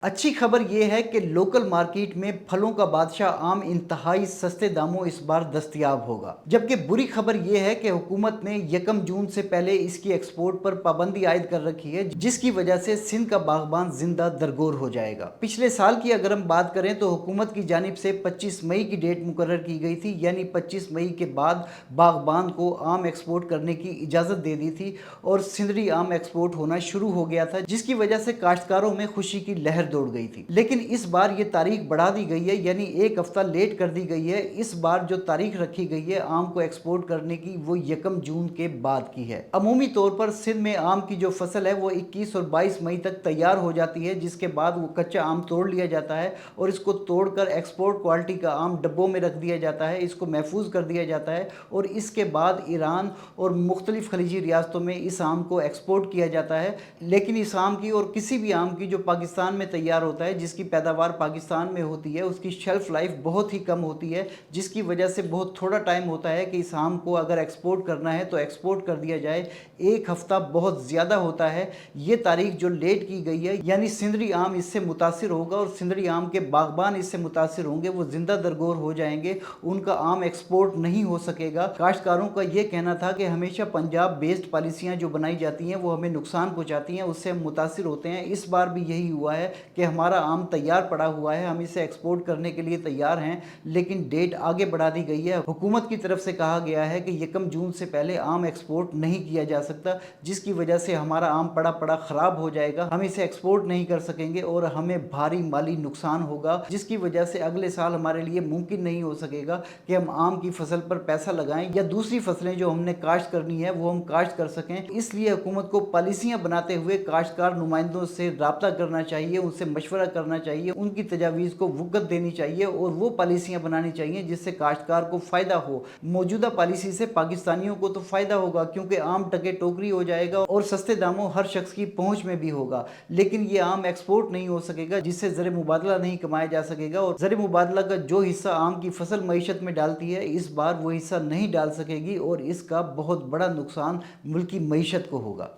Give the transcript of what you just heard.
अच्छी खबर यह है कि लोकल मार्केट में फलों का बादशाह आम इंतहाई सस्ते दामों इस बार दस्तयाब होगा। जबकि बुरी खबर यह है कि हुकूमत ने 1 जून से पहले इसकी एक्सपोर्ट पर पाबंदी आयद कर रखी है, जिसकी वजह से सिंध का बागबान जिंदा दरगोर हो जाएगा। पिछले साल की अगर हम बात करें तो हुकूमत की जानिब से 25 मई की डेट मुकर्रर की गई थी, यानी 25 मई के बाद बागबान को आम एक्सपोर्ट करने की इजाज़त दे दी थी और सिंधड़ी आम एक्सपोर्ट होना शुरू हो गया था, जिसकी वजह से काश्तकारों में खुशी की लहर दौड़ गई थी। लेकिन इस बार ये तारीख बढ़ा दी गई है, यानी 1 हफ्ता लेट कर दी गई है। इस बार जो तारीख रखी गई है आम को एक्सपोर्ट करने की, वो 1 जून के बाद की है। अमूमी तौर पर सिंध में आम की जो फसल है वो 21 और 22 मई तक तैयार हो जाती है, जिसके बाद वो कच्चा आम तोड़ लिया जाता है और इसको तोड़कर एक्सपोर्ट क्वालिटी का आम डब्बों में रख दिया जाता है, इसको महफूज कर दिया जाता है और इसके बाद ईरान और मुख्तलिफ खलीजी रियासतों में इस आम को एक्सपोर्ट किया जाता है। लेकिन इस आम की और किसी भी आम की जो पाकिस्तान में तैयार होता है, जिसकी पैदावार पाकिस्तान में होती है, उसकी शेल्फ लाइफ बहुत ही कम होती है, जिसकी वजह से बहुत थोड़ा टाइम होता है कि इस आम को अगर एक्सपोर्ट करना है तो एक्सपोर्ट कर दिया जाए। 1 हफ्ता बहुत ज़्यादा होता है। ये तारीख जो लेट की गई है, यानी सिंधड़ी आम इससे मुतासिर होगा और सिंधड़ी आम के बागबान इससे मुतासिर होंगे, वो जिंदा दरगोर हो जाएंगे, उनका आम एक्सपोर्ट नहीं हो सकेगा। काश्तकारों का ये कहना था कि हमेशा पंजाब बेस्ड पॉलिसियाँ जो बनाई जाती हैं वो हमें नुकसान पहुँचाती हैं, उससे हम मुतासिर होते हैं। इस बार भी यही हुआ है कि हमारा आम तैयार पड़ा हुआ है, हम इसे एक्सपोर्ट करने के लिए तैयार हैं, लेकिन डेट आगे बढ़ा दी गई है। हुकूमत की तरफ से कहा गया है कि 1 जून से पहले आम एक्सपोर्ट नहीं किया जा सकता, जिसकी वजह से हमारा आम पड़ा पड़ा ख़राब हो जाएगा, हम इसे एक्सपोर्ट नहीं कर सकेंगे और हमें भारी माली नुकसान होगा, जिसकी वजह से अगले साल हमारे लिए मुमकिन नहीं हो सकेगा कि हम आम की फसल पर पैसा लगाएं या दूसरी फसलें जो हमने काश्त करनी है वो हम काश्त कर सकें। इसलिए हुकूमत को पॉलिसियाँ बनाते हुए काश्तकार नुमाइंदों से रब्ता करना चाहिए, उनसे मशवरा करना चाहिए, उनकी तजावीज़ को वुक़्त देनी चाहिए और वो पॉलिसियाँ बनानी चाहिए जिससे काश्तकार को फ़ायदा हो। मौजूदा पॉलिसी से पाकिस्तानियों को तो फ़ायदा होगा, क्योंकि आम टके टोकरी हो जाएगा और सस्ते दामों हर शख्स की पहुँच में भी होगा, लेकिन ये आम एक्सपोर्ट नहीं हो सकेगा, जिससे ज़र मुबादला नहीं कमाया जा सकेगा और ज़र मुबादला का जो हिस्सा आम की फसल मईशत में डालती है, इस बार वो हिस्सा नहीं डाल सकेगी और इसका बहुत बड़ा नुकसान मुल्क की मईशत को होगा।